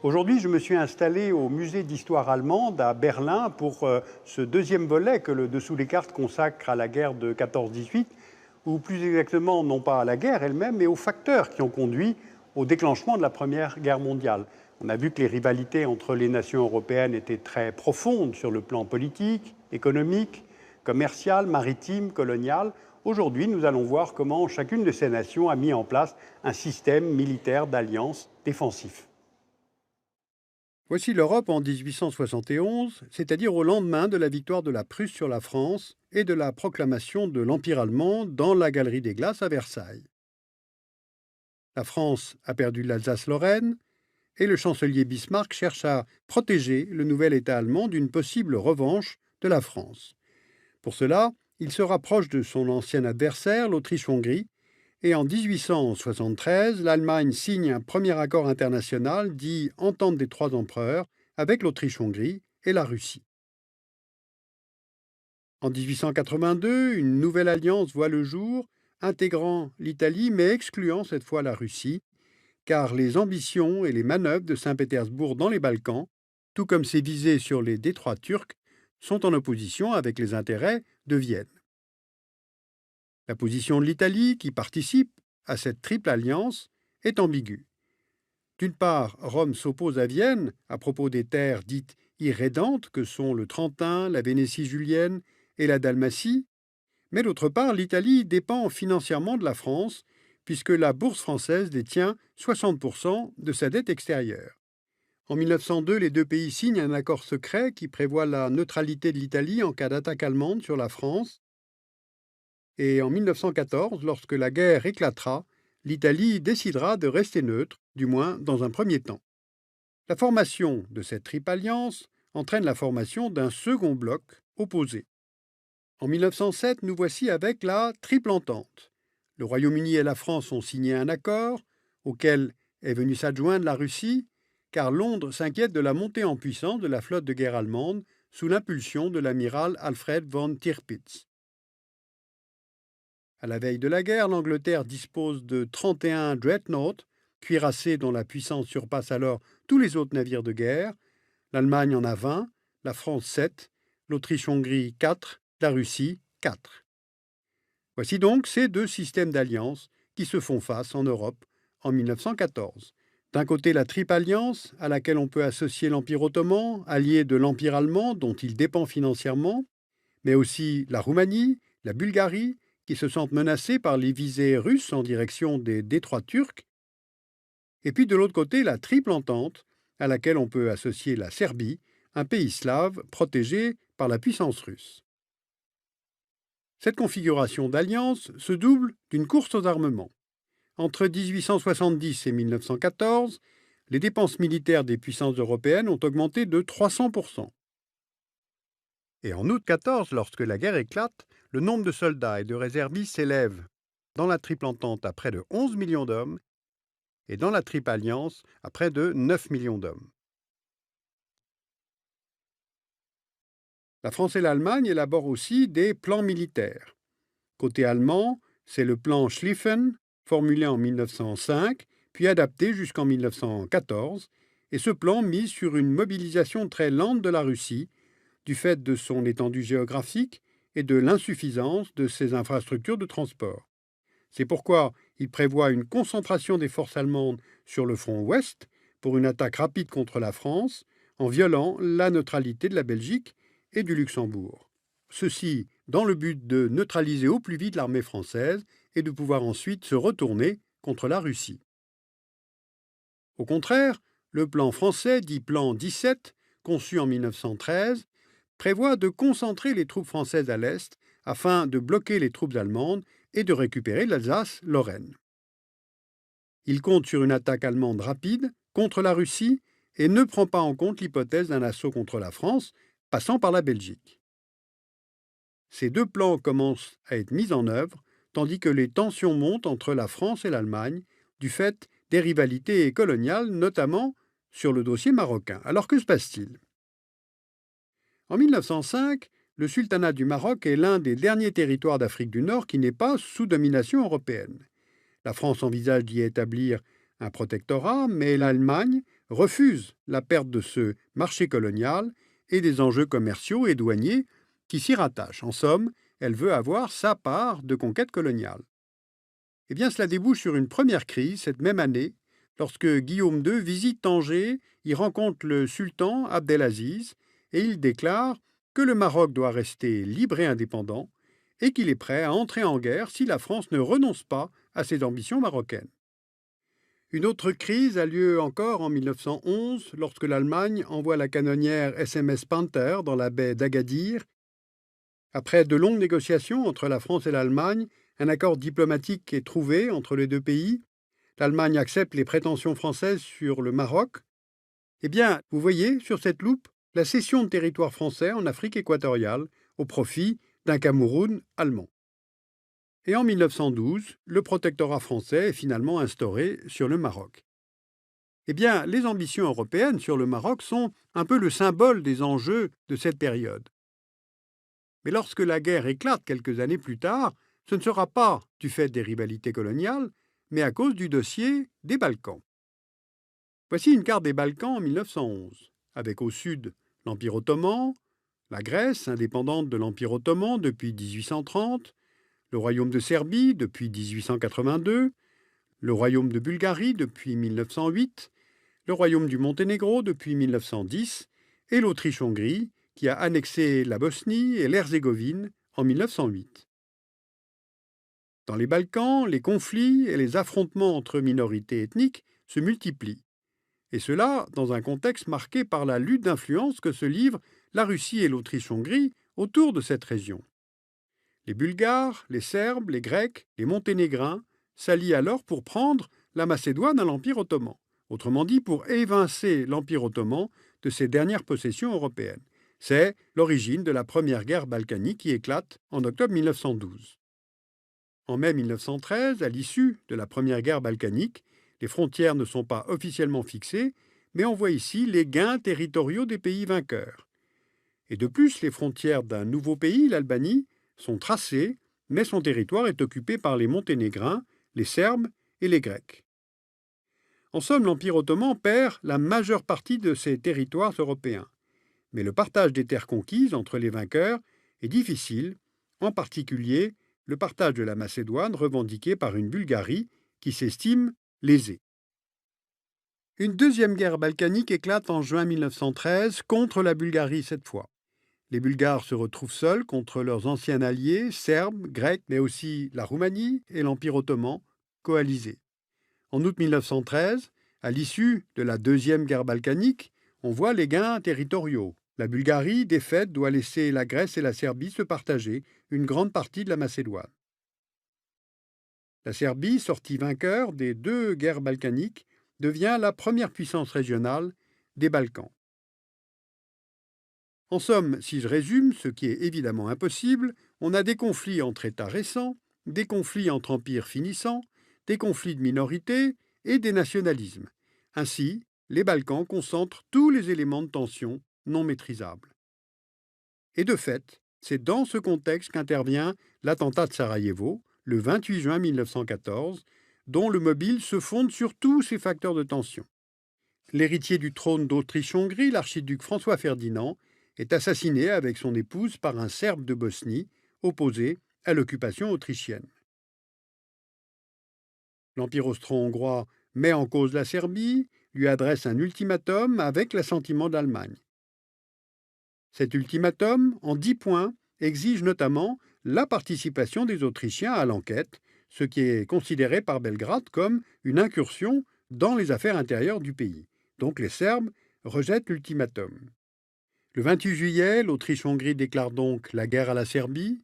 Aujourd'hui, je me suis installé au musée d'histoire allemande à Berlin pour ce deuxième volet que le Dessous des cartes consacre à la guerre de 14-18, ou plus exactement non pas à la guerre elle-même, mais aux facteurs qui ont conduit au déclenchement de la Première Guerre mondiale. On a vu que les rivalités entre les nations européennes étaient très profondes sur le plan politique, économique, commercial, maritime, colonial. Aujourd'hui, nous allons voir comment chacune de ces nations a mis en place un système militaire d'alliance défensif. Voici l'Europe en 1871, c'est-à-dire au lendemain de la victoire de la Prusse sur la France et de la proclamation de l'Empire allemand dans la Galerie des Glaces à Versailles. La France a perdu l'Alsace-Lorraine et le chancelier Bismarck cherche à protéger le nouvel État allemand d'une possible revanche de la France. Pour cela, il se rapproche de son ancien adversaire, l'Autriche-Hongrie, et en 1873, l'Allemagne signe un premier accord international dit Entente des trois empereurs avec l'Autriche-Hongrie et la Russie. En 1882, une nouvelle alliance voit le jour, intégrant l'Italie mais excluant cette fois la Russie, car les ambitions et les manœuvres de Saint-Pétersbourg dans les Balkans, tout comme ses visées sur les détroits turcs, sont en opposition avec les intérêts de Vienne. La position de l'Italie, qui participe à cette triple alliance, est ambiguë. D'une part, Rome s'oppose à Vienne à propos des terres dites irrédentes que sont le Trentin, la Vénétie julienne et la Dalmatie, mais d'autre part, l'Italie dépend financièrement de la France, puisque la bourse française détient 60% de sa dette extérieure. En 1902, les deux pays signent un accord secret qui prévoit la neutralité de l'Italie en cas d'attaque allemande sur la France. Et en 1914, lorsque la guerre éclatera, l'Italie décidera de rester neutre, du moins dans un premier temps. La formation de cette triple alliance entraîne la formation d'un second bloc opposé. En 1907, nous voici avec la triple entente. Le Royaume-Uni et la France ont signé un accord, auquel est venue s'adjoindre la Russie, car Londres s'inquiète de la montée en puissance de la flotte de guerre allemande sous l'impulsion de l'amiral Alfred von Tirpitz. À la veille de la guerre, l'Angleterre dispose de 31 dreadnoughts, cuirassés dont la puissance surpasse alors tous les autres navires de guerre. L'Allemagne en a 20, la France 7, l'Autriche-Hongrie 4, la Russie 4. Voici donc ces deux systèmes d'alliance qui se font face en Europe en 1914. D'un côté, la triple alliance, à laquelle on peut associer l'Empire ottoman, allié de l'Empire allemand dont il dépend financièrement, mais aussi la Roumanie, la Bulgarie, qui se sentent menacés par les visées russes en direction des détroits turcs, et puis de l'autre côté la triple entente, à laquelle on peut associer la Serbie, un pays slave protégé par la puissance russe. Cette configuration d'alliance se double d'une course aux armements. Entre 1870 et 1914, les dépenses militaires des puissances européennes ont augmenté de 300%. Et en août 14, lorsque la guerre éclate, le nombre de soldats et de réservistes s'élève dans la triple entente à près de 11 millions d'hommes et dans la triple alliance à près de 9 millions d'hommes. La France et l'Allemagne élaborent aussi des plans militaires. Côté allemand, c'est le plan Schlieffen, formulé en 1905, puis adapté jusqu'en 1914, et ce plan mise sur une mobilisation très lente de la Russie, du fait de son étendue géographique et de l'insuffisance de ses infrastructures de transport. C'est pourquoi il prévoit une concentration des forces allemandes sur le front ouest pour une attaque rapide contre la France, en violant la neutralité de la Belgique et du Luxembourg. Ceci dans le but de neutraliser au plus vite l'armée française et de pouvoir ensuite se retourner contre la Russie. Au contraire, le plan français, dit plan 17, conçu en 1913, prévoit de concentrer les troupes françaises à l'est afin de bloquer les troupes allemandes et de récupérer l'Alsace-Lorraine. Il compte sur une attaque allemande rapide contre la Russie et ne prend pas en compte l'hypothèse d'un assaut contre la France passant par la Belgique. Ces deux plans commencent à être mis en œuvre, tandis que les tensions montent entre la France et l'Allemagne du fait des rivalités coloniales, notamment sur le dossier marocain. Alors que se passe-t-il ? En 1905, le sultanat du Maroc est l'un des derniers territoires d'Afrique du Nord qui n'est pas sous domination européenne. La France envisage d'y établir un protectorat, mais l'Allemagne refuse la perte de ce marché colonial et des enjeux commerciaux et douaniers qui s'y rattachent. En somme, elle veut avoir sa part de conquête coloniale. Eh bien, cela débouche sur une première crise cette même année, lorsque Guillaume II visite Tanger, y rencontre le sultan Abdelaziz et il déclare que le Maroc doit rester libre et indépendant et qu'il est prêt à entrer en guerre si la France ne renonce pas à ses ambitions marocaines. Une autre crise a lieu encore en 1911 lorsque l'Allemagne envoie la canonnière SMS Panther dans la baie d'Agadir. Après de longues négociations entre la France et l'Allemagne, un accord diplomatique est trouvé entre les deux pays. L'Allemagne accepte les prétentions françaises sur le Maroc. Eh bien, vous voyez sur cette loupe la cession de territoire français en Afrique équatoriale au profit d'un Cameroun allemand. Et en 1912, le protectorat français est finalement instauré sur le Maroc. Eh bien, les ambitions européennes sur le Maroc sont un peu le symbole des enjeux de cette période. Mais lorsque la guerre éclate quelques années plus tard, ce ne sera pas du fait des rivalités coloniales, mais à cause du dossier des Balkans. Voici une carte des Balkans en 1911, avec au sud l'Empire ottoman, la Grèce, indépendante de l'Empire ottoman depuis 1830, le Royaume de Serbie depuis 1882, le Royaume de Bulgarie depuis 1908, le Royaume du Monténégro depuis 1910 et l'Autriche-Hongrie qui a annexé la Bosnie et l'Herzégovine en 1908. Dans les Balkans, les conflits et les affrontements entre minorités ethniques se multiplient, et cela dans un contexte marqué par la lutte d'influence que se livrent la Russie et l'Autriche-Hongrie autour de cette région. Les Bulgares, les Serbes, les Grecs, les Monténégrins s'allient alors pour prendre la Macédoine à l'Empire ottoman, autrement dit pour évincer l'Empire ottoman de ses dernières possessions européennes. C'est l'origine de la première guerre balkanique qui éclate en octobre 1912. En mai 1913, à l'issue de la première guerre balkanique, les frontières ne sont pas officiellement fixées, mais on voit ici les gains territoriaux des pays vainqueurs. Et de plus, les frontières d'un nouveau pays, l'Albanie, sont tracées, mais son territoire est occupé par les Monténégrins, les Serbes et les Grecs. En somme, l'Empire ottoman perd la majeure partie de ses territoires européens. Mais le partage des terres conquises entre les vainqueurs est difficile, en particulier le partage de la Macédoine revendiqué par une Bulgarie qui s'estime lésée. Une deuxième guerre balkanique éclate en juin 1913 contre la Bulgarie cette fois. Les Bulgares se retrouvent seuls contre leurs anciens alliés, serbes, grecs, mais aussi la Roumanie et l'Empire ottoman, coalisés. En août 1913, à l'issue de la deuxième guerre balkanique, on voit les gains territoriaux. La Bulgarie, défaite, doit laisser la Grèce et la Serbie se partager une grande partie de la Macédoine. La Serbie, sortie vainqueur des deux guerres balkaniques, devient la première puissance régionale des Balkans. En somme, si je résume, ce qui est évidemment impossible, on a des conflits entre États récents, des conflits entre empires finissants, des conflits de minorités et des nationalismes. Ainsi, les Balkans concentrent tous les éléments de tension non maîtrisables. Et de fait, c'est dans ce contexte qu'intervient l'attentat de Sarajevo, le 28 juin 1914, dont le mobile se fonde sur tous ces facteurs de tension. L'héritier du trône d'Autriche-Hongrie, l'archiduc François Ferdinand, est assassiné avec son épouse par un Serbe de Bosnie, opposé à l'occupation autrichienne. L'Empire austro-hongrois met en cause la Serbie, lui adresse un ultimatum avec l'assentiment d'Allemagne. Cet ultimatum, en 10 points, exige notamment la participation des Autrichiens à l'enquête, ce qui est considéré par Belgrade comme une incursion dans les affaires intérieures du pays. Donc les Serbes rejettent l'ultimatum. Le 28 juillet, l'Autriche-Hongrie déclare donc la guerre à la Serbie.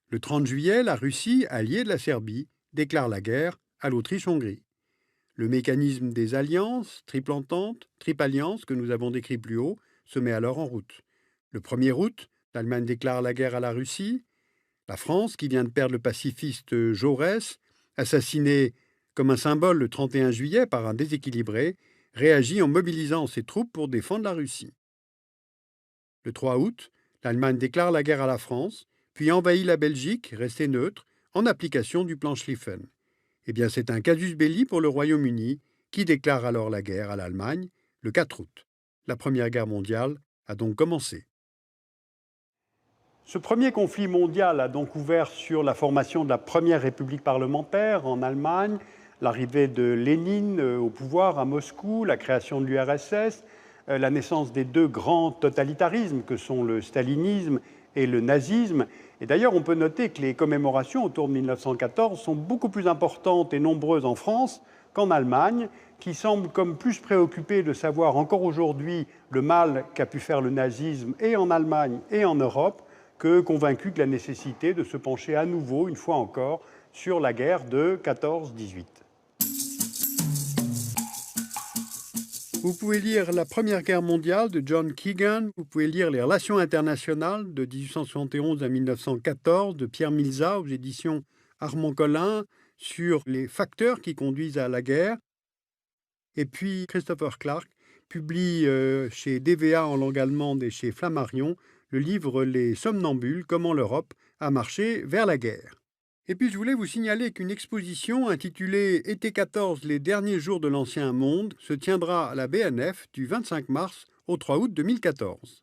Le 30 juillet, la Russie, alliée de la Serbie, déclare la guerre à l'Autriche-Hongrie. Le mécanisme des alliances, triple entente, triple alliance que nous avons décrit plus haut, se met alors en route. Le 1er août, l'Allemagne déclare la guerre à la Russie. La France, qui vient de perdre le pacifiste Jaurès, assassiné comme un symbole le 31 juillet par un déséquilibré, réagit en mobilisant ses troupes pour défendre la Russie. Le 3 août, l'Allemagne déclare la guerre à la France, puis envahit la Belgique, restée neutre, en application du plan Schlieffen. Eh bien, c'est un casus belli pour le Royaume-Uni, qui déclare alors la guerre à l'Allemagne le 4 août. La Première Guerre mondiale a donc commencé. Ce premier conflit mondial a donc ouvert sur la formation de la première république parlementaire en Allemagne, l'arrivée de Lénine au pouvoir à Moscou, la création de l'URSS, la naissance des deux grands totalitarismes que sont le stalinisme et le nazisme. Et d'ailleurs, on peut noter que les commémorations autour de 1914 sont beaucoup plus importantes et nombreuses en France qu'en Allemagne, qui semble comme plus préoccupée de savoir encore aujourd'hui le mal qu'a pu faire le nazisme et en Allemagne et en Europe, que convaincu de la nécessité de se pencher à nouveau, une fois encore, sur la guerre de 14-18. Vous pouvez lire La Première Guerre mondiale de John Keegan, vous pouvez lire Les Relations internationales de 1871 à 1914 de Pierre Milza aux éditions Armand Collin sur les facteurs qui conduisent à la guerre. Et puis Christopher Clark publie chez DVA en langue allemande et chez Flammarion le livre Les Somnambules, comment l'Europe a marché vers la guerre. Et puis je voulais vous signaler qu'une exposition intitulée Été 14, les derniers jours de l'Ancien Monde se tiendra à la BNF du 25 mars au 3 août 2014.